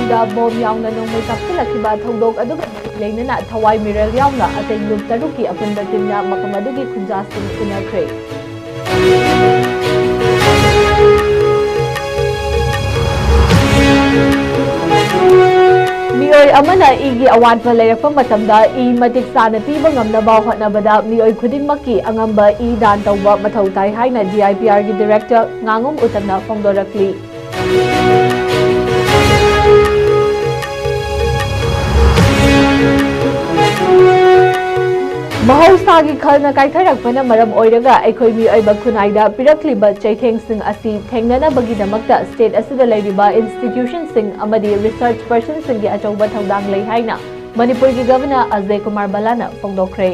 Manipurda bom yauna nongmai kapsilakhiba thodok aduga leina thawai miral yauna atei lup taruki apunba timna makamadugi khunjasing unakhre Mioi amana igi awanpa lerakpa matamda I matik sana piba ngamnaba hotnabada mioi khudingmaki angamba I dan tawba mathau tai haina DIPR gi director ngangom utamna phongdorakli Mahosagi khalna kaitharakpana maram oiraga aikhoi mioi khunaida pirakliba chaitheng asi thengnana bagidamakta state asida leiriba institution sing amadi research person sing gi achauba thaudang lei haina Manipur gi governor Ajay Kumar Balana phongdokhre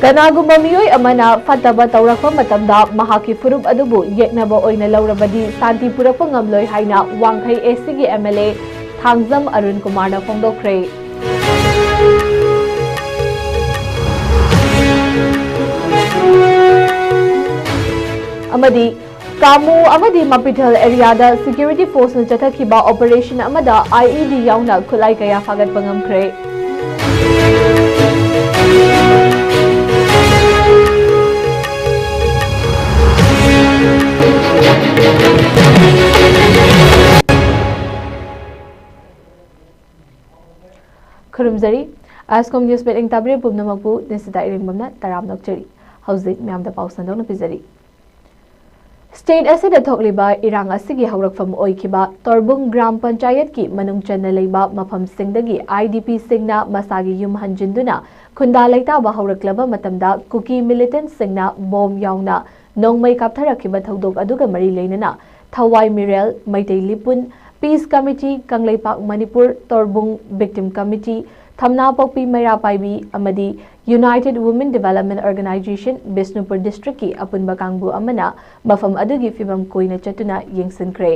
Kanagumba mioi amana fataba tawrakpa matamda mahaki furup adubu yeknaba oina laurabadi santi purakpa ngamloi haina wangkhai AC gi MLA Thangzam Arun Kumar na phongdokhre amadi kamu amadi Mapithal area da security force na chathakhiba operation amada IED yauna khulai kaya fagat pangamkhre Khurumzari ISCOM news meeting tabri pumnamapu nesida iringbamna taram nokchari hauzik myamda pausandong pizari State asida thokliba irang asigi haurakfam oikiba Torbung Gram Panchayat ki manung channa leiba mafam singdagi IDP singna masagi yum hanjinduna khunda leita ba hauraklaba matamda kuki militant singna bom yauna nongmai kaptharakhiba thodok aduga mari leinana Thawai Mirel Maitei Lipun Peace Committee Kangleipak Manipur Torbung Victim Committee Thamna Pokpi Maira Paibi Amadi United Women Development Organization Bisnupur District ki apunba kangbu amana mafam adugi fibam koina chatuna yengsinkre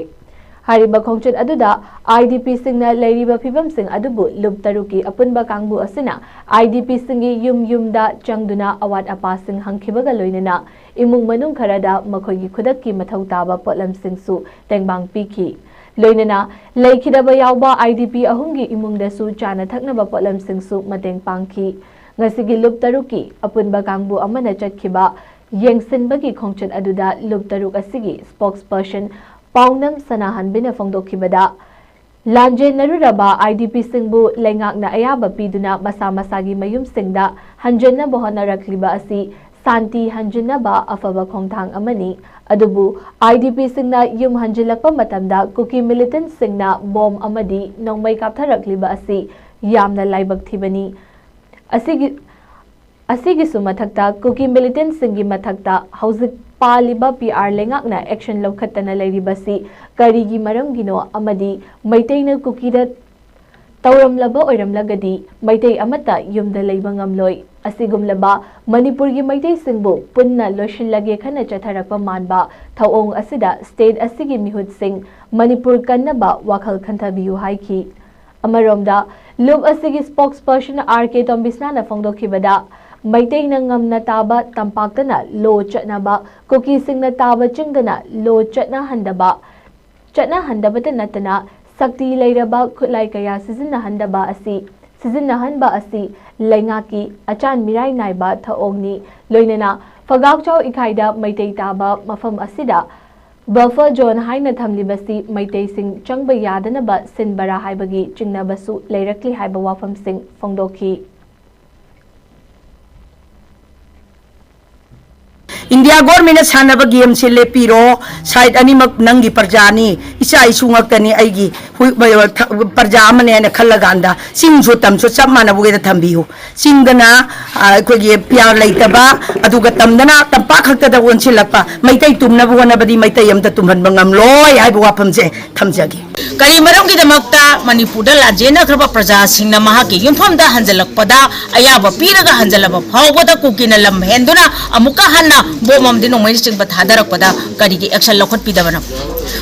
Hariba khongchat aduda IDP singna leiriba fibam sing adubu lup taruki apunba kangbu asina IDP singi yumda changduna awat apa sing hangkhibaga loinana imung manung kharada makhogi khudakki mathau taba potlam singsu tengbang piki Loinana Laikidaba Yauba IDP ahungi imungdasu chana thaknaba potlam singsu mateng pangki ngasigi lup taruki apunba kangbu amana chatkhiba yengsinbagi khongchat aduda lup taruk asigi spokesperson Paunam Sanahanbina phongdokhibada Lanje naruraba IDP singbu lengakna ayaba piduna masa masagi mayum singda hanjanna bohana rakliba asi Santi hanjinaba afaba khongthang amani adubu IDP singna yum hanjilakpa matamda kuki militant singna bom amadi nongmai kaptharakliba asi yamna laibak thibani asigi sumathakta kuki militant singi mathakta hauzik paliba PR lengakna action lokhatana leiribasi karigi maramgino amadi maiteina kukida Tauramlaba oiramlagadi Maitei amata yumda leiba ngamloi asigumlaba Manipurgi Maitei singbu punna loshillage khana chatharakpa manba thawong asida state asigi mihut sing Manipur kannaba wakhal khanthabiu haiki amaromda lup asigi spokesperson RK Tombisna na phongdokhibada Maitei na ngamna taba tampaktana lo chatnaba kuki singna taba chingdana lo chatna handabata natana Sakti leiraba khutlai kaya sizinnahanba asi lengaki achan mirai naiba thaongni loinana fagakchau ikhaida maitei taba mafam asida buffer zone haina thamlibasi maitei sing changba yadanaba sinbara haibagi chingnabasu leirakli haiba wafam sing phongdokhi India government sanaba game se lepiro side animak nangi parjani isa isungak tani aigi parja amane na khallaganda singjo tamso chamana buge thambiu singdana kogi pyar leitaba aduga tamdana tampa khakta da onsilapa maitai tumna bugona badi maitai amta tumhan bangam loi ai buwapamje thamjagi kari maram gi damakta manipur da lajena khaba praja singna mahaki yumpham da hanjalakpada ayaba piraga hanjalaba phawbada kukina lam henduna amuka hanna bomam dinu mai sing bathadak pada kari gi action lokhot pidabana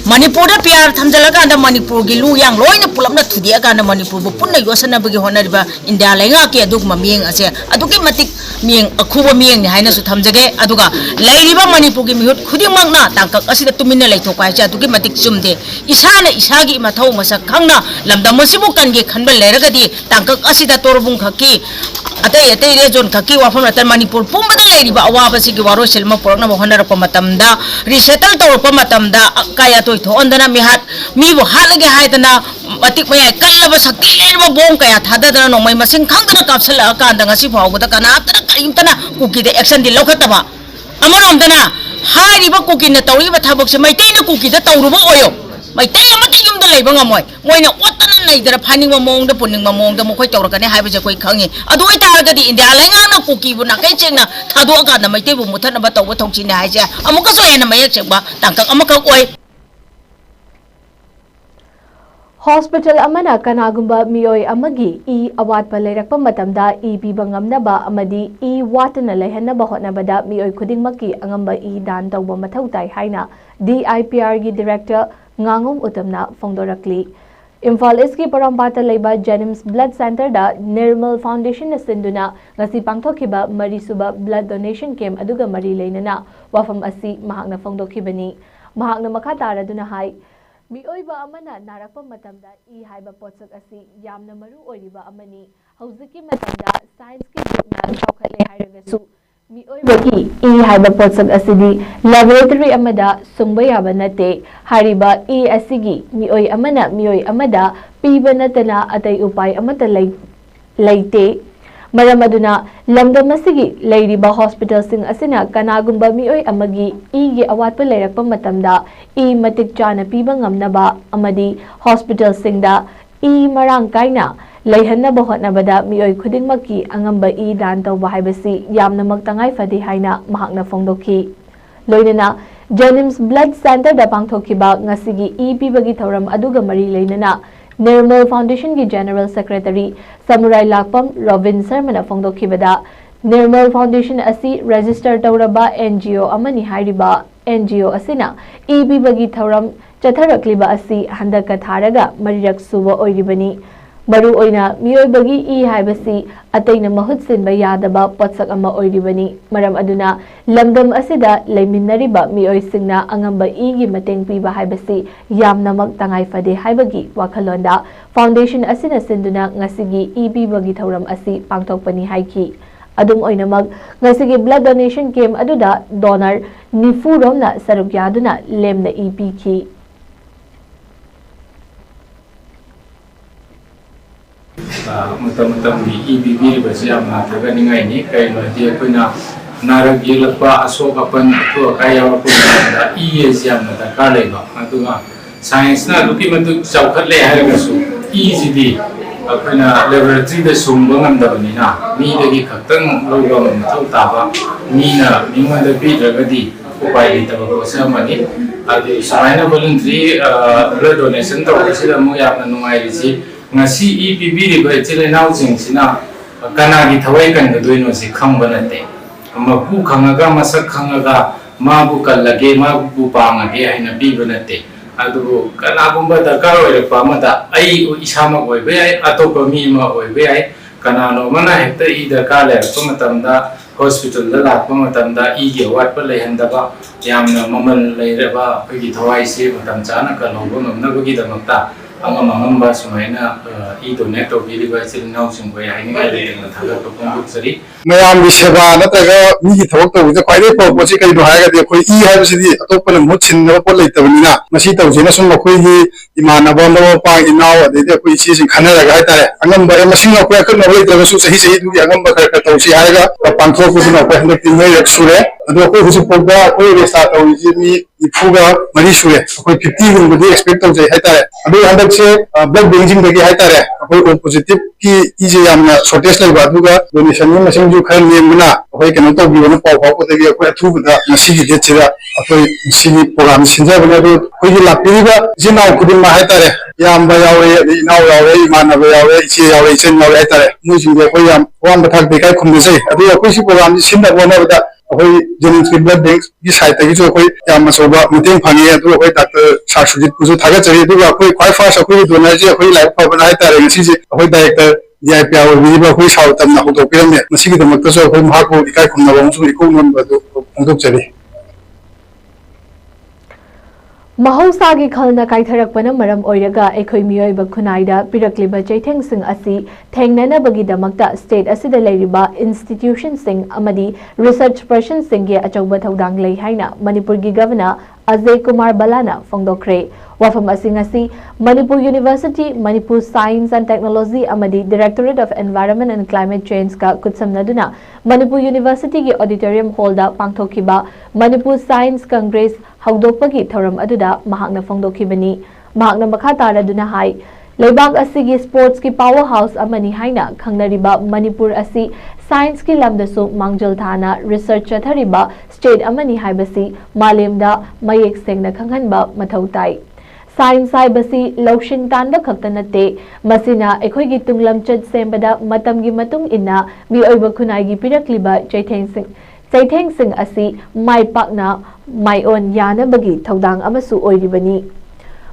Manipur da PR thamjalaga da Manipur gi lu yang loina pulapna thudia ga da Manipur bu punna yosana bagi honariba India lenga ke aduk mamieng ase aduki matik mieng akhuba mieng ni haina su thamjage aduga lairiba Manipur gi mihut khuding mangna tangkak asida tumina leithok pai cha aduki matik chumde isana isagi mathau masak khangna lamdam masibu kan gi khanba leragadi tangkak asida torbung khaki atai region khaki wafam ratan Manipur pumbada lairiba awaba sigi waro selma porokna mohana rakpa matamda resettle tawpa matamda kaya toi tho ondana mi bo halage haidana matik maya kallaba sakti lerba bong kaya thadadana nomai masing khangdana kapsala kanda ngasi phawbada kana atara kaimtana kuki de action di lokhataba amanomdana hariba kuki na tawriba thabak se maitei na kuki da tawruba oyo maitei amata yumda leiba ngamoi moina watana naidara phaningma mongda puningma mongda mokhoi tawrakane haibase koi khangi adu oi targadi India lenga na kuki bu na kai chengna thadu aka na maitei bu muthana ba tawba thongchine haise amuka so ena mayak chengba tangkak amaka oi Hospital amana kanagumba mioi amagi awatpa leirakpa matamda piba ngamnaba amadi watana leihanaba hotnabada mioi khudingmaki angamba dan tawba mathau tai haina DIPR gi director ngangom utamna fongdorakli Imphal East ki Parampata leiba Jenims Blood Center da Nirmal Foundation na sinduna ngasi pangthokiba marisuba blood donation camp aduga mari leinana wafam asi mahakna fongdokibani mahakna makha taraduna hai Miyoiba amana narakpa matamda haiba potsak asi yamna maru oiriba amani hauziki matamda science ki bukna chawkhatle hairagasu miyoiba ki haiba potsak asidi laboratory amada sungba yaba nate hariba asigi miyoi amada piba natana atai upai amata laite Maramaduna lamdam asigi leiriba hospital sing asina kanagumba mioi amagi gi awatpa leirakpa matamda matik chana piba ngamnaba amadi hospital singda marang kaina leihanaba hotnabada mioi khudingmaki angamba dan tawba haibasi yamna maktangai fadi haina mahakna fongdoki loinana Jenims Blood Center da pangthokiba ngasigi pibagi thoram aduga mari leinana Nirmal Foundation ki General Secretary Samurai Lakpam Robin Sharma fongdokhibada Nirmal Foundation asi register tawraba NGO amani hairiba NGO asina bagi thoram chatharakliba asi handaka tharaga marirak suba oiribani maru oina miyoibagi haibasi ataina mahut sinba yadaba potsak ama oiribani maram aduna lamdam asida leiminariba miyoi singna angamba gi mateng piba haibasi yamnamak tangai fade haibagi wakhalonda foundation asina sinduna ngasigi bagi thoram asi pangthokpani haiki adum oinamag ngasigi blood donation camp aduda donor nifu romna saruk yaduna lemna ki Mutam-mutam di IBB bersama mengatakan ini kayak dia punya narak jelapa asok apa tu kayak apa ada siam ada kale ba itu mah sains na luki mentu cakap le hari kesu jadi punya laboratory de sumbang anda ni na ni lagi kateng logo mentu tahu ni na ni mana lebih lagi upaya kita bersama ni ada selain voluntary blood donation tu kita mau yang menungai di ngasi EPB riba chile nausing sina kana gi thawai kan doino si khangba nate ma pu khangaga masak khangaga ma bu kallage ma bu pangage haina bi banate adu kana gumba dakar oi pa mata ai isama oi be ai atopa mi ma oi be ai kana no mana hekta dakar le pamatamda hospital da la pamatamda gi wat pa le handa ba yamna mamal le ba gi thawai se matam chana ka no ngam na gi da makta angam sumaina donate to bili ba sil nau sing ba hai ni ga le na thaga to pong sari mayam bi seba na ta ga mi gi thok to je kwai de po po si kai do ha ga de khoi hai ba si di atop pa mu chin na po le ta ni na masi to je na sum khoi gi imana ba no pa inaw de de khoi si sing khana ga ha ta re angam ba masing na ko ka no le ta su sahi sahi du gi angam ba ka to si ha ga pang tho ku na ko hna tin mai rak su re ado ko hu su po ga ko re sa to ji mi ifuga mari su re ko 50 gun bu expect to je ha ta re ado handak se blood banking de gi ha ta re ko positive ki ije yamna shortage lai ba du ga donation ni masing ju khan ni muna ko ke no to bi no pa ko de gi ko thu da masi gi de chira ko si program sinja bana do ko ji la pi ga jina ku din ma ha ta re yam ba yawe ni naw yawe imana ba yawe chi yawe chen yawe ha ta re mu ji de ko yam wan ba thak de kai khum de sei adu ko si program sin da bona ba अखोई जेनिम्स की blood bank की side तक जो अखोई याम Masoba meeting fungi अदु अखोई doctor सासुजित कुजु थागतजरी अदुगा अखोई क्वाइ fast अखोई डोनर जी अखोई लाइफ फबना हाय तारे ngasi je अखोई डायरेक्टर DIP आवर विजिबल अखोई साउ तमना होतो पिरमे मसिगी दमकत जो अखोई महाको इकाई खुमना बमसु इको नंबर दो फोंदोकजरी महौसागी खलना काइथरकपना मरम ओइरगा एखोइ मियोइबा खुनाइदा पिरक्लिबा चैथेंगसिंग असि थेंगननाबगीदमक्ता स्टेट असिदा लेरिबा इंस्टीट्यूशन सिंग अमदी रिसर्च पर्सन सिंगे अचौबा थौदांग लei हाइना मणिपुरगी गवर्नर अजय कुमार बलाना फोंदोक्रे वाफम असिंग असि Manipur university Manipur science and technology अमदी directorate of environment and climate change का कुत्समनदुना मणिपुर यूनिवर्सिटी की ऑडिटोरियम हॉलदा पांगथोखिबा मणिपुर साइंस कांग्रेस हौदोकपगी थौरम अदुदा महांगना फोंदोखिबनी महांगना मखा तारदुना हाई लेबाग असिगी स्पोर्ट्स की पावर हाउस अमनी हाइना खंगनरिबा मणिपुर असि साइंस की लमदसु मांगजल थाना रिसर्च चथरिबा स्टेट अमनी हाइबसी मालेमदा मयेक सेंगना खंगहनबा मथौ ताई साइंस हाइबसी लौशिन तानबा खक्ता नते मसिना एखोइगी तुंगलमचद सेंबदा मतमगी मतुंग इन्ना मिओइबा खुनाइगी पिरक्लिबा चैथेंगसिंग असि माइपाकना माइओन यानबगी थौदांग अमसु ओइरिबनी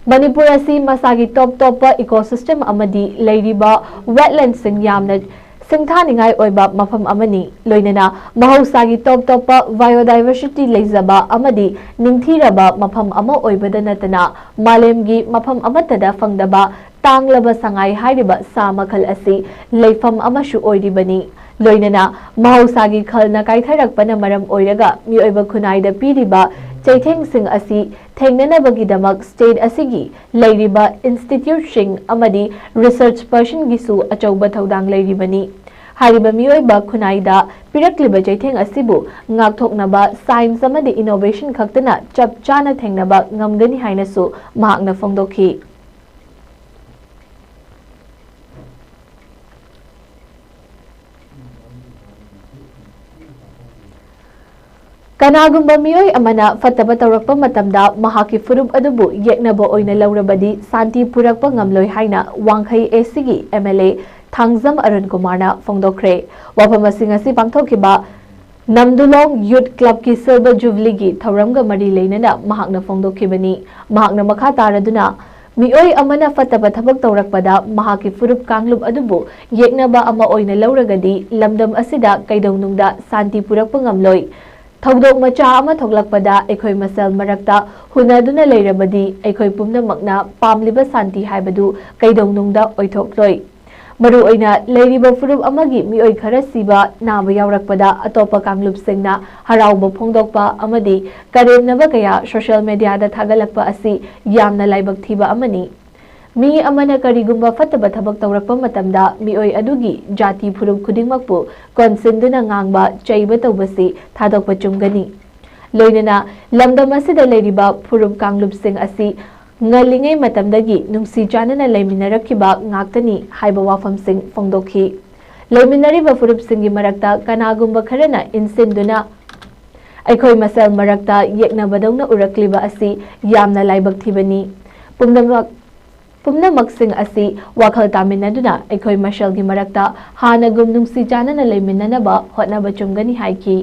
मणिपुर असि मसागी टॉप टॉप इकोसिस्टम अमदी लेरिबा वेटलैंड सिंग यामना सिंथानिंगाई ओइबा मफम अमनी लोइनना महौसागी टॉप टॉप बायोडाइवर्सिटी लेजबा अमदी निंगथीरबा मफम अमा ओइबदा नतना मालेमगी मफम अमतदा फंगदबा तांगलबा संगाई हाइरिबा सा मखल असि लेफम अमसु ओइरिबनी लोइनना महौसागी खलना काइथरकपना मरम ओइरगा मिओइबा खुनाइदा पीरिबा चैथेंगसिंग असि थेंगननाबगीदमक स्टेट असिगी लेरिबा इंस्टीट्यूटसिंग अमदी रिसर्च पर्सन गिसु अचौबा थौदांग लेरिबनी हारिबा मिओइबा खुनाइदा पिरक्लिबा चैथेंग असिबु ngaktoknaba साइंस अमदी इनोवेशन खक्तना चप चाना थेंगनबा ngamgani hainasu mahakna phongdokhi कनागुंबा मियोय अमना फतबा तौरकपा मतमदा महाकी फुरुब अदुबु येकनबा ओइना लौरबदी शांति पुरकपा ngamloi हाइना वांखै एसीगी MLA थांगजम अरुण कुमारना फोंदोक्रे वाफम असिंग असि पांगथोखिबा नमदुलोंग यूथ क्लब की सिल्वर जुबली की थौरमगा मरी लेनना महाकना फोंदोखिबनी महाकना मखा तारदुना मिओय अमना फतबा थबक तौरकपदा महाकी फुरुब कांगलुब अदुबु येकनबा अमा ओइना लौरगदी लमदम असिदा कैदौनुंगदा शांति पुरकपा ngamloi थौदोक मचा अमा थोगलकपदा एखोय मसल मरक्ता हुनदुना लेरबदी एखोय पुमनमकना पामलिबा शांति हाइबदु कैदौनुंगदा ओइथोक्लोय मरु ओइना लेरिबा फुरुब अमगी मिओय खरा सिबा नाबा यावरकपदा अतोपा कांगलुब सिंगना हराउबा फोंदोकपा अमदी करेमनबा कया सोशल मीडिया दा थागलकपा असि यामना लाइबक थीबा अमनी मी अमना करिगुंबा फतबा थबक तौरकपा मतमदा मिओय अदुगी जाति फुरुब खुदिंगमकपु कोनसिनदुना ngang चैबा तौबसी थादोकपा चुमगनी लोइनना लमदम असिदा लेरिबा फुरुब कांगलुब सिंग असि ngalingay matamdagi nungsi chanana leiminarakiba ngaktani haiba wafam sing phongdokhi leiminariba furup singi marakta kanagumba kharana insinduna aikhoi masal marakta yekna badongna urakliba asi yamna laibak thibani pumnamak sing asi wakhal taminaduna aikhoi mashal gi marakta hanagum nungsi chanana leiminanaba hotnaba chumgani haiki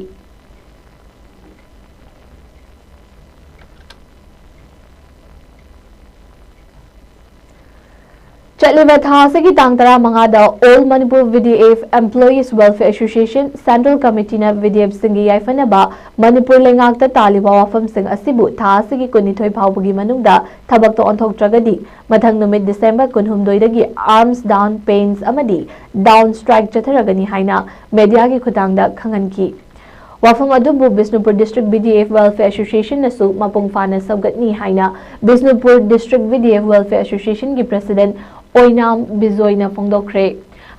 चलिबा थासे की तांगतरा मंगादा all Manipur VDF employees welfare association central committee ना VDF सिंगी याइफनबा मणिपुर लेंगाक्ता तालिबा वाफम सिंग असिबु थासे की कुनिथोय फावबगी मनुंगदा थबक तो ऑनथोक्ट्रगदी मथंग नुमित डिसेंबर 19 दगी आर्म्स डाउन पेन्स अमदी डाउन स्ट्राइक चथरगनी हाइना मीडिया की खुतांगदा खंगनकी वाफम अदुबु Bishnupur district VDF welfare association नसु मपुंग फाना सबगतनी हाइना Bishnupur district VDF welfare association की प्रेसिडेंट ओइनाम बिजोइना फोंदोक्रे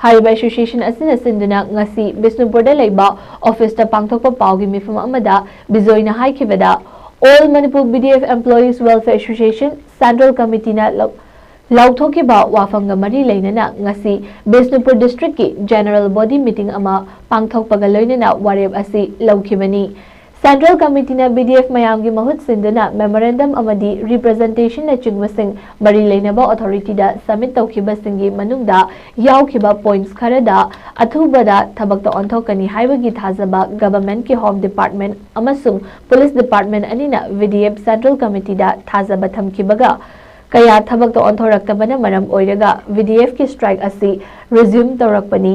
हाइबा एसोसिएशन असिना सिंदुना ngasi बिष्णुपुरदा लेबा ऑफिस ता पांगथोकपा पावगी मिफम अमदा बिजोइना हाइखिबदा all Manipur VDF employees welfare association central committee ना लाउथोकिबा वाफंगा मरी लेनना ngasi बिष्णुपुर डिस्ट्रिक्ट की जनरल बॉडी मीटिंग अमा पांगथोकपगा लोइनना वारेब असि लौखिबनी Central Committee na BDF mayamgi mahut sinduna memorandum amadi representation na chingwasing mari leinaba authority da submit tawkiba singi manungda yaukiba points kharada athubada thabakta onthokani haibagi thazaba government ki home department amasung police department anina BDF Central Committee da thazaba thamkibaga kaya thabakta onthoraktabana maram oiraga BDF ki strike asi resume tawrakpani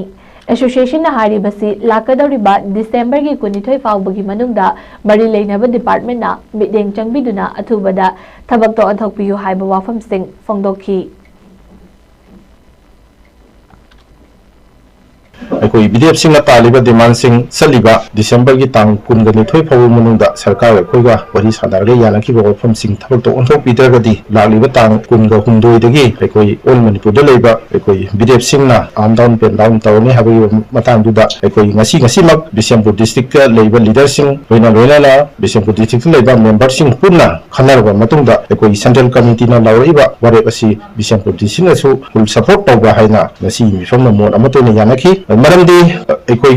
Association na hari basi lakadoriba December ki kunithoi faubagi manungda mari leinaba department na mideng changbiduna athubada thabakto onthokpiyu haiba wafam sing fongdokhi अखोई BDF सिंह तालिबा demand सिंह सलिबा दिसंबर की तांग कुनगनी थोय फाव मनुंगदा सरकार अखोइगा वरी सानारे यानकी वफम सिंह थबक तो ओंथोक पीदरगदी लागलिबा तांग कुनगा हुंदोइदगी अखोई ऑल मणिपुर दा लेबा अखोई बीडीएफ सिंह ना आर्म डाउन पेन डाउन तवने हाबई मतांगदुदा अखोई ngasi mak बिशेमपुर डिस्ट्रिक्ट का लेबा लीडर सिंह होइना लोइना बिशेमपुर डिस्ट्रिक्ट लेबा मेंबर सिंह पुन्ना खनरबा मतुंगदा अखोई सेंट्रल कमिटी ना लावइबा वारेप असि बिशेमपुर डिस्ट्रिक्ट ना सु फुल सपोर्ट तौबा हाइना ngasi मिफम ना मोड अमतोने यानकी मरमदी अखोई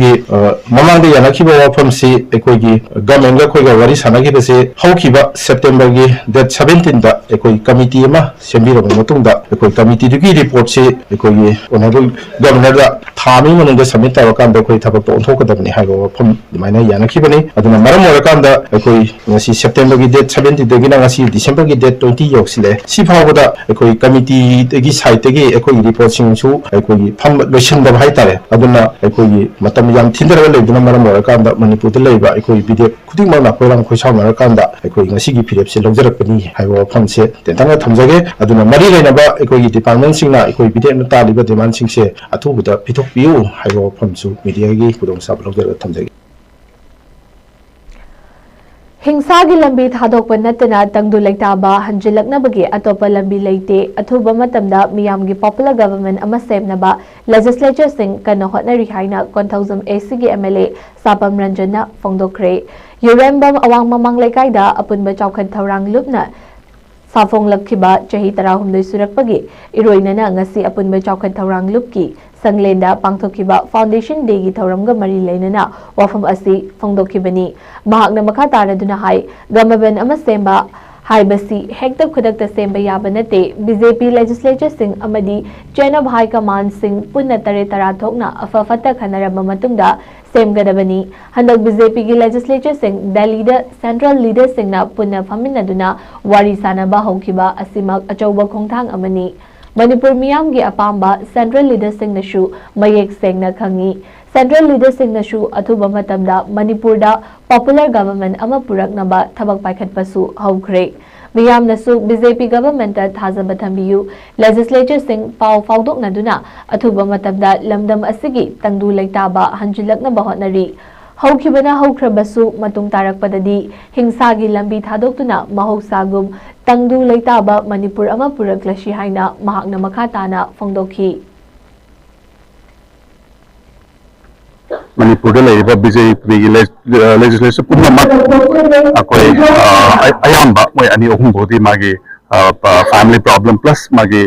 ममांग यानखिब वफम से अखोई गवर्नमेंट अखोई वरी सानखिब से हौखिब सेप्टेम्बर की डेट 17 दा अखोई कमिटी अमा सेंबिरब मतुंगदा अखोई कमिटी दुगी रिपोर्ट से अखोई ऑनरेबल गवर्नर दा थामी मनंग सबमिट तवकांद अखोई थबक ओंथोकदबनि हाइबो वफम दिमाइना यानखिबनि अदुना मरम ओरकांद अखोई ngasi सेप्टेम्बर की डेट 17 दगिना ngasi डिसेंबर की डेट 20 योक्सिले सि फावबदा अखोई कमिटी दगी साइट दगी अखोई रिपोर्ट सिंगसु अखोई फम लोइसनदब हाइतारे अदुना अखोई मतम याम थिंदरगा लेदुना मरम ओरकांद मणिपुर लेबा अखोई बीडीएफ खुदिंगमना कोइराम खोइसावनरकांद अखोई ngasi की फिरेप से लौजरकनी हाइबो वफम से तेंतांगा थमजगे अदुना मरी लेनबा अखोई डिपार्टमेंट सिंगना अखोई बीडीएफ न तालिबा डिमांड सिंग से अथुबदा पिथोकपियु हाइबो वफम सु मीडिया की खुदोंसाब लौजरग थमजगे हिंसा की लंबी थादोकपा नतना तंगदु लेताबा हंजिलकनबगे अतोपा लंबी लेते अथुबा मतमदा मियाम की पॉपुलर गवर्नमेंट अमा सेमनबा लेजिस्लेचर सिंह कन्ना होटनरी हाइना कोंथौजम एसी की एमएलए सापम रंजन फोंदोखरे यूरेंबम अवांग ममांग लेकाइदा अपुनबा चौखन थौरांग लुपना साफोंग लखिबा चही 13 सुरकपगे इरोइनना ngasi अपुनबा चौखन थौरांग लुपकी संगलेंदा पांथोखिबा फाउंडेशन डे की थौरमगा मरी लेनना वफम असि फोंदोखिबनी महाकना मखा तारदुना हाई गवर्नमेंट अमा सेंबा हाइबसी हेक्टर खुदक सेंबा याबा नते बीजेपी लेजिस्लेचर सिंह अमदी चेन ऑफ हाई कमांड सिंह पुन्ना तरे तरा थोकना अफफता खनरब मतुंगदा सेमगदबनी हंदक बीजेपी की लेजिस्लेचर सिंह दिल्ली सेंट्रल लीडर सिंह पुन्ना फमिनदुना वारी सानबा होखिबा असिमक अचौबा खोंथांग अमनी मणिपुर मियाम की अपांबा सेंट्रल लीडर सिंह नशु मयेक सेंगना खंगी सेंट्रल लीडर सिंह नशु अथुबा मतमदा मणिपुर दा पॉपुलर गवर्नमेंट अमा पुरकनबा थबक पाइखटपसु हौखरे मियाम नसु बीजेपी गवर्नमेंट थाजबा थंबियु लेजिस्लेचर सिंह पाव फाउदोकनदुना अथुबा मतमदा लमदम असिगी तंगदु लेताबा हंजिलकनबा होटनरी हौखिबना हौख्रबसु मतुंग तारकपददी हिंसागी लंबी थादोक्तुना महोसागुम तंगदु लेताबा मणिपुर अमा पुरकलशी हाइना महाकना मखा ताना फोंदोखी मणिपुर बीजेपी की लेजिस्लेचर पुनमक अकोई अयाम्बा मोय अनि अहुम बोदी मागे फैमिली प्रॉब्लम प्लस मागे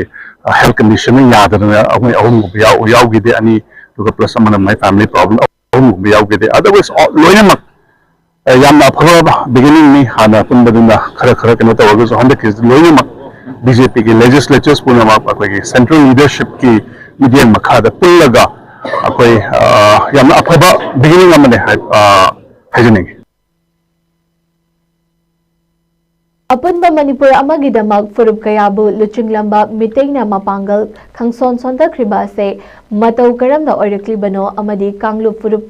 हेल्थ कंडीशन यादना अहुम अहुम याउगिदे अनि दुगा प्लस मन माय फैमिली प्रॉब्लम अहुम याउगिदे अदरवाइज लोइनमक याम अफबा बिगिनिंग नि हाना पुनबदुना खरा खरा कनो तवगो हंद के लोइनमक बीजेपी की लेजिस्लेचर्स पुनमक अकोई सेंट्रल लीडरशिप की मीडियम मखादा पुल्लगा अकोई याम अफबा बिगिनिंग अमने हाइजनिंग अपुनबा मणिपुर अमगिदमक फुरुप कयाबु लुचिंगलंबा मिटेंगना मपांगल खंगसोन सोंदख्रिबा से मतौ करमना ओइरक्लिबनो अमदी कांगलु फुरुप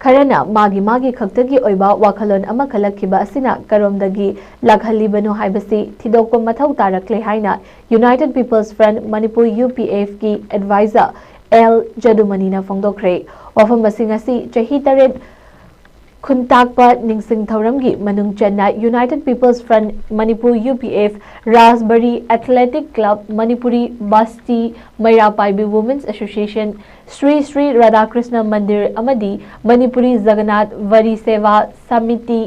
खरना मागी मागी खक्तगी ओइबा वाखलोन अमा खलखिबा असिना करमदगी लाखलिबनो हाइबसी थिदोकपा मथौ तारक्ले हाइना united people's front Manipur UPF की एडवाइजर एल जदुमनीना फोंदोखरे वफम असी चही 3 खुंताकपा निंगसिंग थौरमगी मनुंग चन्ना united people's front Manipur UPF Rajbari athletic club Manipuri Basti Meirapaibi women's association Shri Shri Radhakrishna Mandir अमदी मणिपुरी जगन्नाथ वरी सेवा समिति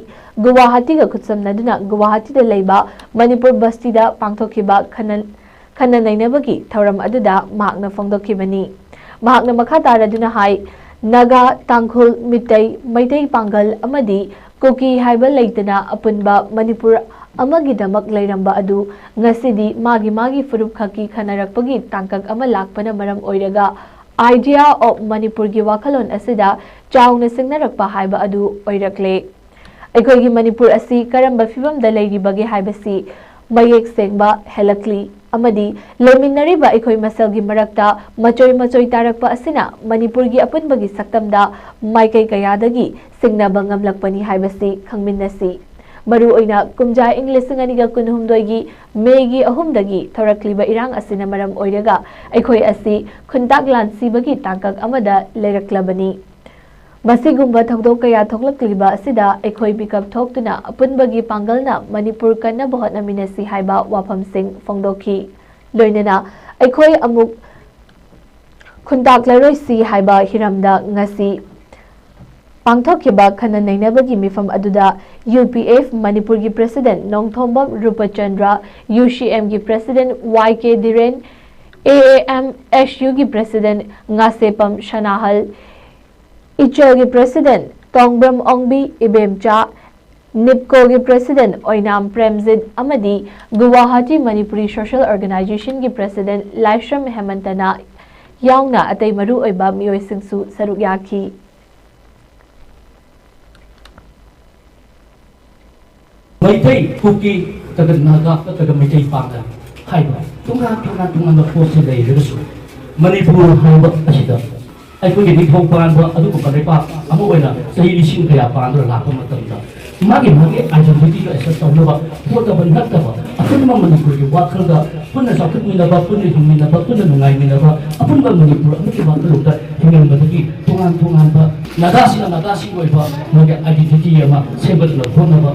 गुवाहाटी का खुत्समनदुना गुवाहाटी दा लेबा मणिपुर बस्ती दा पांगथोखिबा खनन नैनबगी थौरम अदुदा माकना फोंदोखिबनी माकना मखा तारदुना हाई नागा तांखुल मिटै मैतै पांगल अमदी Kuki haiba leitana apunba Manipur amagidamak leiramba adu ngasidi magi furup khaki khanarakpagi tangkak ama lakpana maram oiraga idea of Manipur gi wakalon asida chauna singnarakpa haiba adu oirakle Aikogi Manipur asi karamba fibam da leiribagi haibasi mayek sengba helakli amadi leminariba aikoi masalgi marakta machoi tarakpa asina Manipur gi apunbagi saktamda maikai kayadagi singnaba ngamlakpani haibasi khangminnasi maru oina kumja English nganiga kunhumdoigi megi ahumdagi thorakliba irang asina maram oiraga aikoi asi khuntak lansibagi tangkak amada leiraklabani Masigumba thokdok kaya thoklakliba asida aikoi bikap thoktuna apunbagi pangalna Manipur kanna bohotna minasi haiba wafam sing fongdoki loinena aikoi amuk khuntak laroi si haiba hiramda ngasi pangthokhiba khana nainabagi mifam aduda UPF Manipur gi president Nongthombam Rupachandra UCM gi president YK Diren AAM SU gi president Ngasepam Shanahal Ichel gi president Tongbram Ongbi Ibemcha NIPCO gi president Oinam Premzid amadi Guwahati Manipuri Social Organization gi president Laishram Hemantana yauna atai maru oiba mioi singsu saruk yaki Maitai kuki taga naga taga maitai pangan haiba tungan posi dai resu Manipur haiba asida ai ko ni thong pan ba adu ko kadai pa amu oina sahi lising kaya pan do la ko matam da magi identity ga esa taw ba ko da ban nak ba apun ma Manipur gi wakhal da punna sakut mi na ba punna himmi na ba punna nungai mi na ba apun ba Manipur amu ki wakhal da hingin ba gi tungan ba nagasi oi ba magi identity ma sebat na khona ba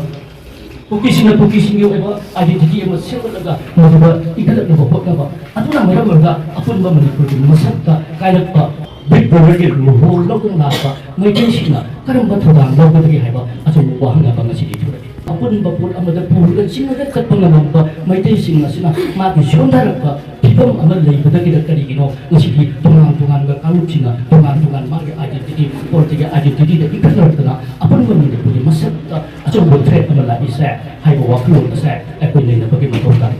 Kukising yo eba identity mo sebo laga mo ba ikalat na bopok na ba ato na mayroon mga apun ba Manipur din masakta kaya pa big brother gi luhol lo kung napa may tension na karang ba thodang daw ba haiba ato mo wahang na ba nga si dito apun ba pul amada pulan singagat kat pangalam ba may tension na sina mati syondar ba ibang amal lay badagi na karigino ngasidi tungan ga kalut sina tungan magi identity politiga identity da ikalat na apun ba Manipur din masakta ato mo threat na la isa hai bo waklon sa apun na bagi matongkan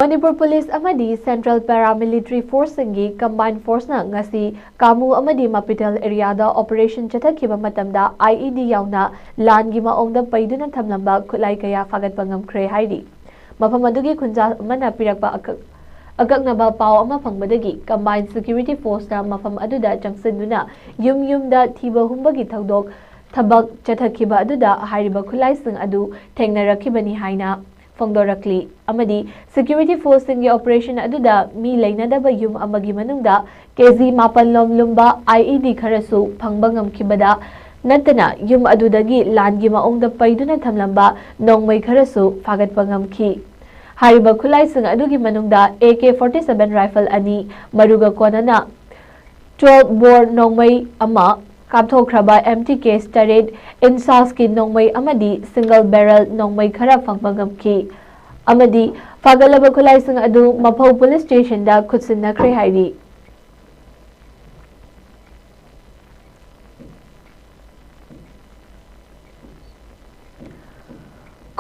Manipur Police amadi Central Paramilitary Force singi Combined Force na ngasi kamu amadi Mapital area da operation chathakhiba matamda IED yauna lan gi maongda paiduna thamlamba khulai kaya fagat pangamkhre hairi mafam adugi khunja amana pirakpa akaknaba paw ama phangbadagi Combined Security Force na mafam aduda changsiduna yumda thiba humbagi thodok thabak chathakhiba aduda hairiba khulai sing adu thengnarakibani haina Fongdorakli amadi security force in operation aduda mi lainadaba yum amagi manungda KZ mapanlom lumba IED kharasu phangbangam kibada natana yum adudagi langi maongda paiduna thamlamba nongmai kharasu fagat pangam ki hariba khulai sing adugi manungda AK-47 rifle ani maruga konana 12 bore nongmai ama Kapthokraba empty case tarid insas ki nongmai amadi single barrel nongmai khara phangbangam ki amadi fagalaba khulai sing adu Maphau police station da khutsinna khre hairi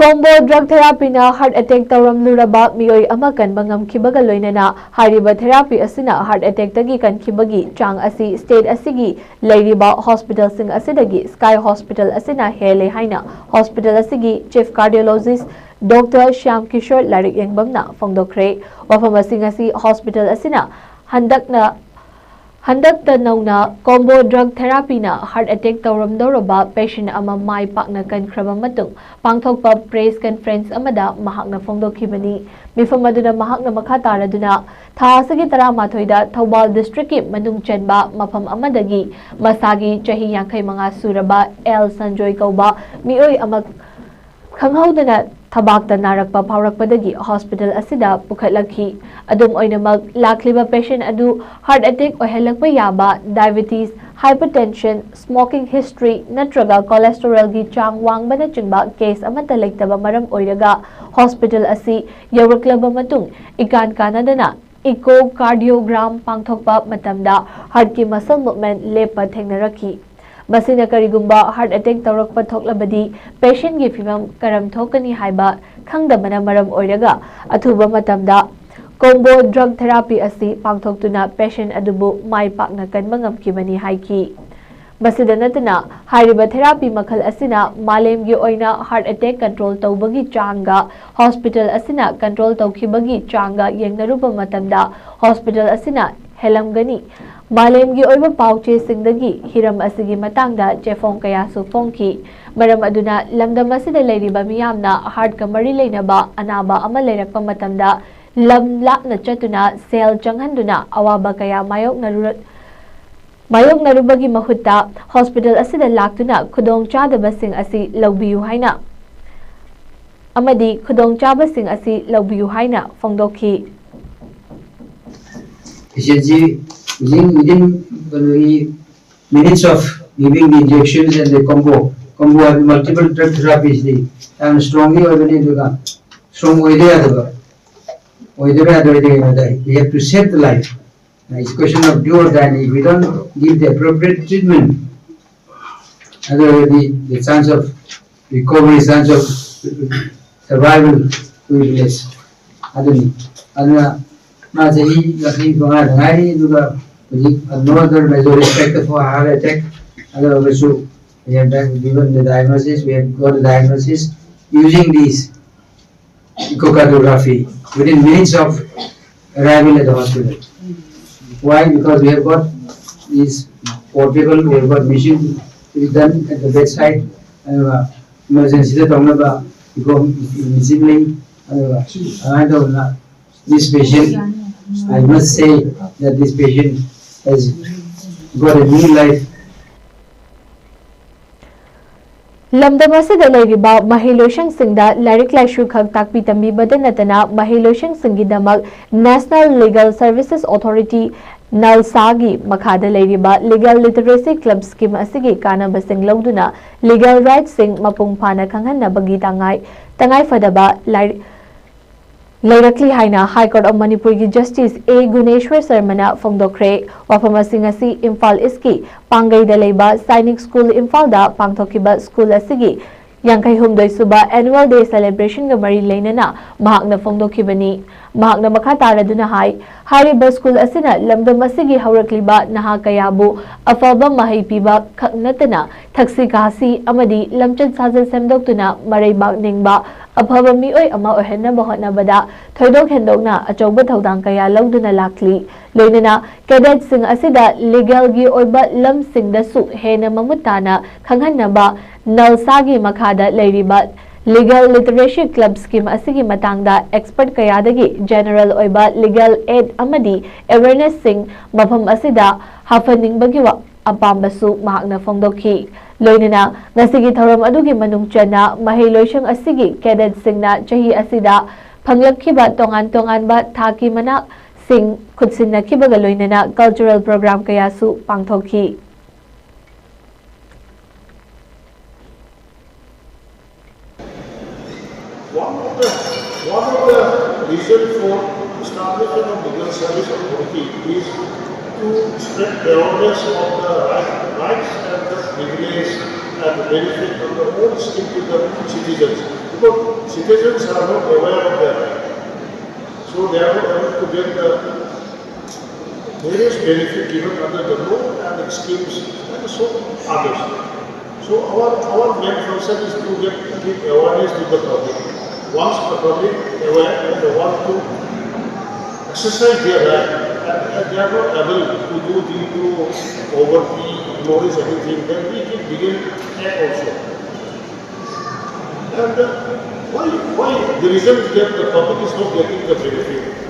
Combo drug therapy na heart attack tawram luraba mioi amakan bangam khibaga loinana hariba therapy asina heart attack tagi kan khibagi chang asi state asigi leiriba hospital sing asidagi Sky Hospital asina hele haina hospital asigi chief cardiologist Dr. Shyam Kishore Larik Yengbamna Fongdokre wafam asi hospital asina handakta nauna combo drug therapy na heart attack tawram doraba patient ama mai pakna kan khraba matung pangthokpa press conference amada mahakna fongdokhibani mifam aduna mahakna makha taraduna thasagi taramatoida Thobal district ki manung chenba mafam amadagi masagi chahi 59 suraba L Sanjoy kauba mioi ama khanghaudana Thabakta narakpa phaurakpadagi hospital asida pukhatlakhi adum oinamak lakliba patient adu heart attack ohelakpa yaba diabetes hypertension smoking history natraga cholesterol gi chang wangbana chingba case amata lektaba maram oiraga hospital asi yawraklaba matung ikan kanadana ecocardiogram pangthokpa matamda heart ki muscle movement lepa thengnarakhi masina karigumba heart attack tawrakpa thoklabadi patient gi fimam karam thokani haiba khangdabana maram oiraga athuba matamda combo drug therapy asi pangthoktuna patient adubu mai pakna kanba ngamkibani haiki masida natana hariba therapy makhal asina malem gi oina heart attack control tawbagi changa hospital asina control tawkhibagi changa yengnaruba matamda hospital asina helamgani malem gi oiba pauche singdagi hiram asigi matangda chefong kaya su fongki maram aduna lamdam asida leiriba miyamna heart kamari leinaba anaba ama leirakpa matamda lam lakna chatuna cell changhanduna awaba kaya mayok narubagi mahutta hospital asida laktuna khudong chadabasing asi lawbiyu haina amadi khudong chabasing asi lawbiyu haina fongdokhi within minutes of giving the injections and the combo have multiple drug therapies and strongly strong we have to save the life. It's a question of do or die. If we don't give the appropriate treatment, the chance of recovery, chance of survival will be less. No other measure respect for heart attack. Also, we have given the diagnosis. We have got the diagnosis using this echocardiography within minutes of arrival at the hospital. Why? Because we have got these portable, we have got machine to be done at the bedside. Emergency to go immediately. This patient, I must say that this patient has got a new life. Lamdam asida leiriba mahiloshang singda larik laishu khak takpi tambi badanatana mahiloshang singidamak National Legal Services Authority NALSA-gi makhada leiriba Legal Literacy Club scheme asigi kanabasing lawduna legal rights sing mapung phana khanghanabagi tangai fadaba Leirakli haina High Court of Manipur ki Justice A. Guneshwar Sarmana Fongdokre Wafamasing asi Imphal Iski Pangai da leiba Sainik School Imphal da pangthokiba school asigi Yangkai Humdoi Suba Annual Day Celebration ga mari leinana mahakna fongdokibani mahakna makha taraduna hariba school asina lamdam asigi haurakliba naha kayabu afaba mahai piba khaknatana thaksi kasi amadi lamchan sajal semdoktuna mareibak ningba afaba mioi ama ohenna bahotna bada thoidok hendokna achauba thodang kaya lawduna lakli loinana cadet sing asida legal gi oiba lam sing da su hena mamutana khanghanaba NALSA-gi makhada leiriba Legal Literacy Club scheme asigi matangda expert kayadagi general oiba legal aid amadi awareness sing mafam asida hafaningbagi apambasu mahakna fongdokhi loinana ngasigi thoram adugi manungchana mahiloishang asigi cadet singna chahi asida phanglakhiba tongan ba thaki manak sing khutsinna khibaga loinana cultural program kayasu pangthokhi One of the reasons for establishment of legal service authority is to spread awareness of the rights and the privileges and the benefit of the old scheme to the citizens. Because citizens are not aware of their rights. So they are not able to get the various benefits given under the law and the schemes and so others. So our main function is to give awareness to the public. Once the public aware and they want to exercise their right and they are not able to do due to poverty, ignorance, everything, then we can begin act also. And why the reason is that the public is not getting the benefit.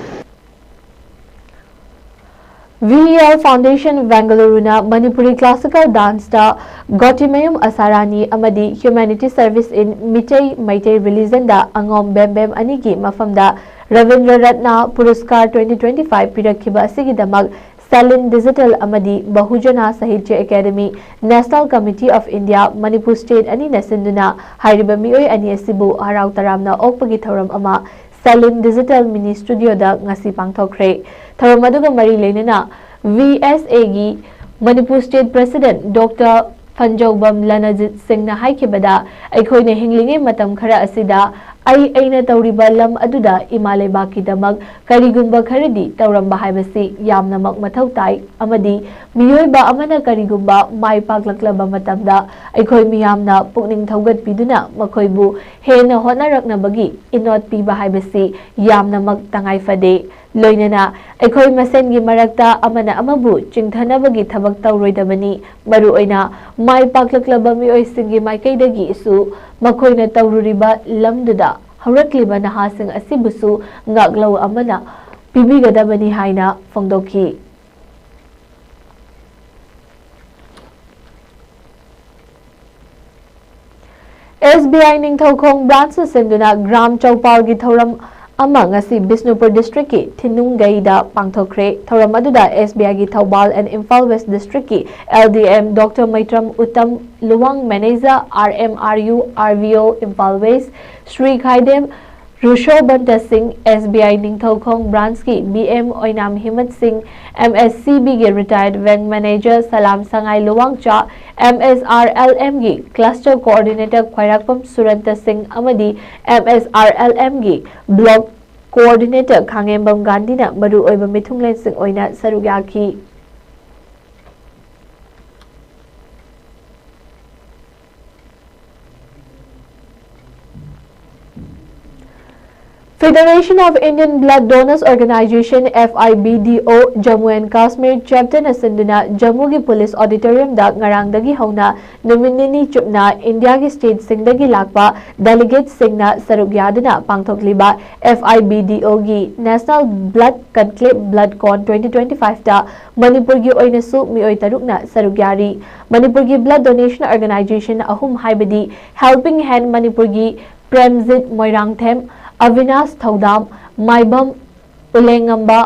VEL Foundation Bengaluruna Manipuri Classical Dance da Gotimayum Asarani Amadi Humanity Service in Mitei Maitai Religion da Angom Bembem Anigi Mafamda Ravindra Ratna Puruskar 2025 Pirakhiba Sigidamak Salin Digital Amadi Bahujana Sahitya Academy National Committee of India Manipur State Ani Nasinduna Hariba Mioi Ani Asibu Harau Taramna Okpagi Thoram Ama Salin Digital Mini Studio da ngasi pangthokre Tharamaduga mari leinana VSA gi Manipur State President Dr. Fanjobam Lanajit Singh na haikibada aikoi na hinglinge matam khara asida aina tawriba lam aduda imale baki damak karigumba kharadi tawramba haibasi yamna mak mathau tai amadi miyoiba amana karigumba mai paklaklaba matamda aikoi miyamna pukning thaugat piduna makhoibu hena honarakna bagi inot piba haibasi yamna mak tangai fade loinana aikoi masengi marakta amana amabu chingthanabagi thabak tawroidabani maru oina mai paklaklaba miyoi singi maikaidagi isu makoina tawruriba lamduda haurakliba nahasing asibusu ngaklau amana pibigadabani haina fongdoki SBI Ningthaukhong branch senduna Gram Chowpal gi thoram ama ngasi Bisnupur district ki Thinungai da pangthokre thoram aduda SBI gi Thawbal and Imphal West district ki LDM Dr Maitram Uttam Luwang manager RMRU RVO Imphal West Sri Khaidem Rushobanta Singh SBI Ningthaukhong branch ki BM Oinam Himat Singh MSCB gi retired bank manager Salam Sangai Luwangcha MSRLM gi cluster coordinator Khwairakpam Suranta Singh amadi MSRLM gi block coordinator Khangembam Gandhina maru oiba mithunglen sing oina saruk yaki Federation of Indian Blood Donors Organization FIBDO Jammu and Kashmir chapter na sinduna Jammu gi Police Auditorium da ngarang dagi hauna numinini chupna India gi state sing dagi lakpa delegate sing na saruk yaduna pangthokliba FIBDO gi National Blood Conclave Blood Con 2025 da Manipur gi oina su mioi taruk na saruk yari Manipur gi Blood Donation Organization ahum haibadi Helping Hand Manipur gi Premjit Moirangthem Avinash Thaudam Maibam Ulengamba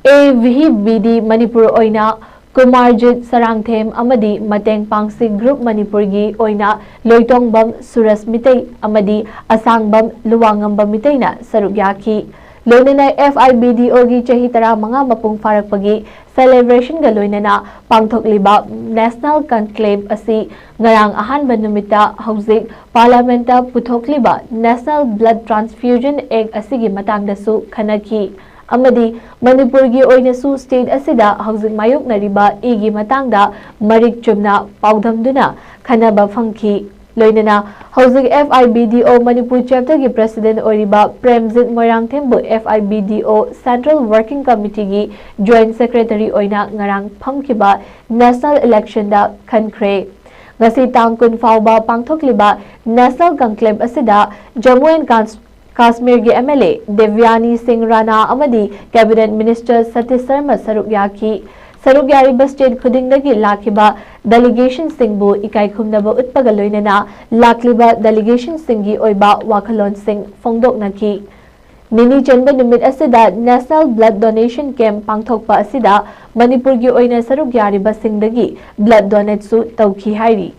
AVBD Manipur Oina Kumarjit Sarangthem Amadi Mateng Pangsi Group Manipur gi Oina Loitongbam Suras Mitei Amadi Asangbam Luwangamba Mitei na saruk yaki Loinana FIBDO gi chahi tara manga mapung farakpagi celebration ga loinana pangthokliba National Conclave asi ngarang ahanba numita hauzik parliamenta puthokliba National Blood Transfusion Act asigi matangda su khanaki amadi Manipur gi oina su state asida hauzik mayok nariba igi matangda marik chumna paudhamduna khanaba phangki loinana hauzik FIBDO Manipur chapter gi president oriba Premjit Moirangthembu FIBDO Central Working Committee gi joint secretary oina ngarang phamkiba national election da khankhre ngasi tangkun fauba pangthokliba National Conclave asida Jammu and Kashmir gi MLA Devyani Singh Rana amadi cabinet minister Satish Sharma saruk yaki saruk yariba state khudingdagi lakhiba delegation singbu ikai khumnaba utpaga loinana lakliba delegation singi oiba wakhalon sing fongdoknaki nini chanba numit asida National Blood Donation Camp pangthokpa asida Manipur gi oina saruk yariba singdagi blood donate su tawki hairi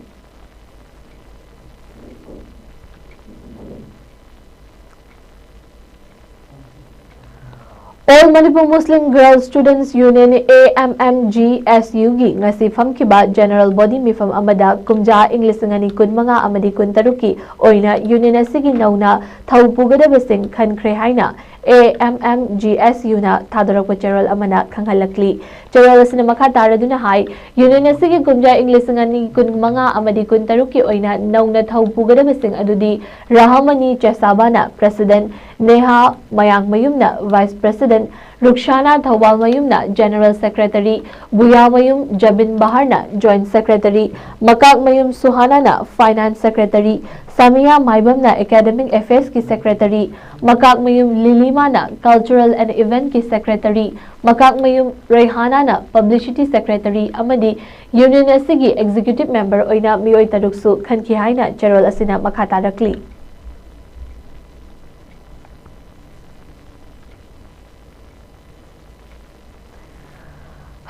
All Manipur Muslim Girls Students Union AMMGSU gi ngasi famkiba General Body mifam amada kumja English ngani kun manga amadi kun taruki oina union asigi nauna thaupugadaba basing khankhre haina AMMGSU na thadorakpa cheral amana khanghalakli cheral asina makha taraduna hai union asigi kumja English ngani kun manga amadi kun taruki oina nauna thaupugadaba basing adudi Rahamani Chesabana President Neha Mayang Mayumna Vice President Rukshana Thawal Mayumna General Secretary Buya Mayum Jabin Baharna Joint Secretary Makak Mayum Suhanana Finance Secretary Samia Maibamna Academic Affairs ki Secretary Makak Mayum Lilimana Cultural and Event ki Secretary Makak Mayum Rayhanana Publicity Secretary amadi Union asigi Executive Member oina miyoi taruksu khanki haina cheral asina makatarakli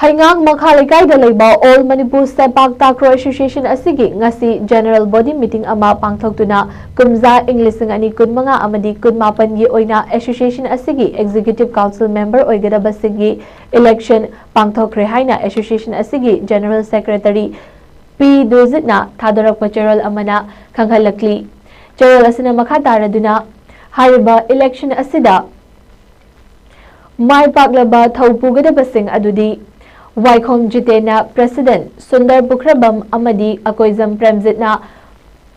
Haingang Makhalaikai da leiba All Manipur Sepak Takraw Association asigi ngasi General Body Meeting ama pangthoktuna kumza English ani kun manga amadi kun mapan gi oina association asigi Executive Council Member oigadaba singi election pangthokre haina association asigi General Secretary P. Duzitna Thadorakpa Cherol Amana Kanghalakli. Cherol Asina Makataraduna Hariba election Asida Mai Paglaba Thaupugadaba Singh Adudi Waikhom Jitena President Sundar Bukrabam Amadi Akoizam Premzitna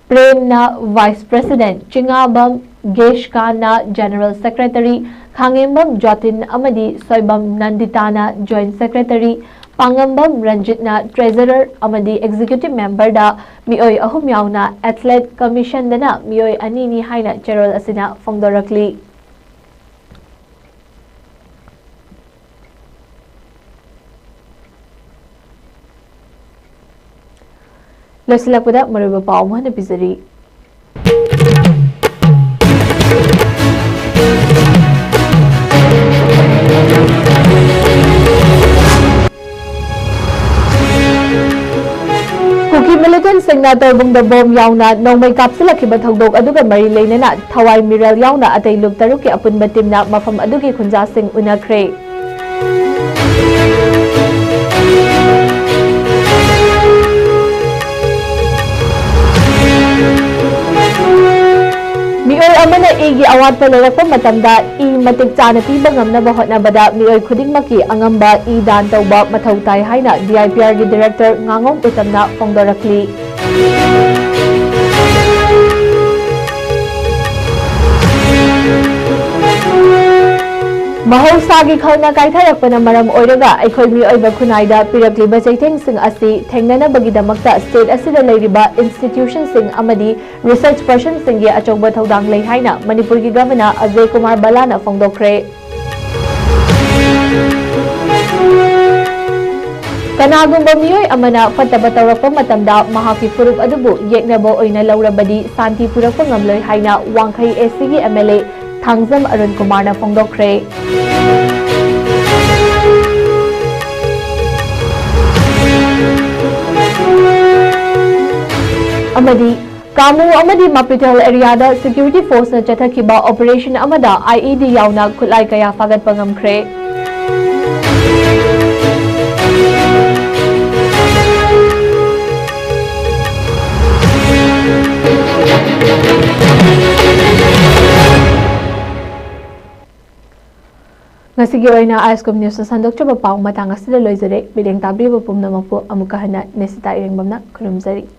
Premna Vice President Chingabam Geshkana General Secretary Khangembam Jotin Amadi Soibam Nanditana Joint Secretary Pangambam Ranjitna Treasurer Amadi Executive Member da Mioi Ahum Yauna Athlete Commission dana Mioi Anini Haina Cherol Asina Fongdorakli. Losilakpada Mariba Pau Mohana Pizari. Kuki militant Singnator Bung the Bomb Yauna, Nomay Capsula Kibatogdog Aduga Mari Lanena, Tawai Miral Yauna at a look Taruki Apun Batimna, Mafam Aduki Kunja Sing Unakre. Mioi amana igi awat palarakpa matamda I matik chana piba ngamnaba hotnabada mioi khudingmaki angamba I dan tawba mathau tai haina DIPR gi director ngangom utamna fongdorakli. Mahosagi khalna kaitharakpana maram oiraga aikhoi mioi khunai pirakliba chaitheng sing asi thengnana bagidamakta state asida leiriba institution sing amadi research person singgi achongba thodang lei haina Manipur gi governor Ajay Kumar Balana fongdokre. Kanagumba mioi amana fataba tawrakpa matamda mahaki furup adubu yeknabo oina laurabadi santi purakpa ngamloi haina Wangkhai AC gi MLA Thangzam Arun Kumar na fongdokre. Amadi Kamu Amadi Mapital area da security force na chathakiba operation amada IED yauna khulai kaya fagat pangamkre. Ngasigi oina ISCOM news sandok chaba pau matang asida loizare bileng tabri ba pumna mapu amuka hana nesita irengbamna khurumzari.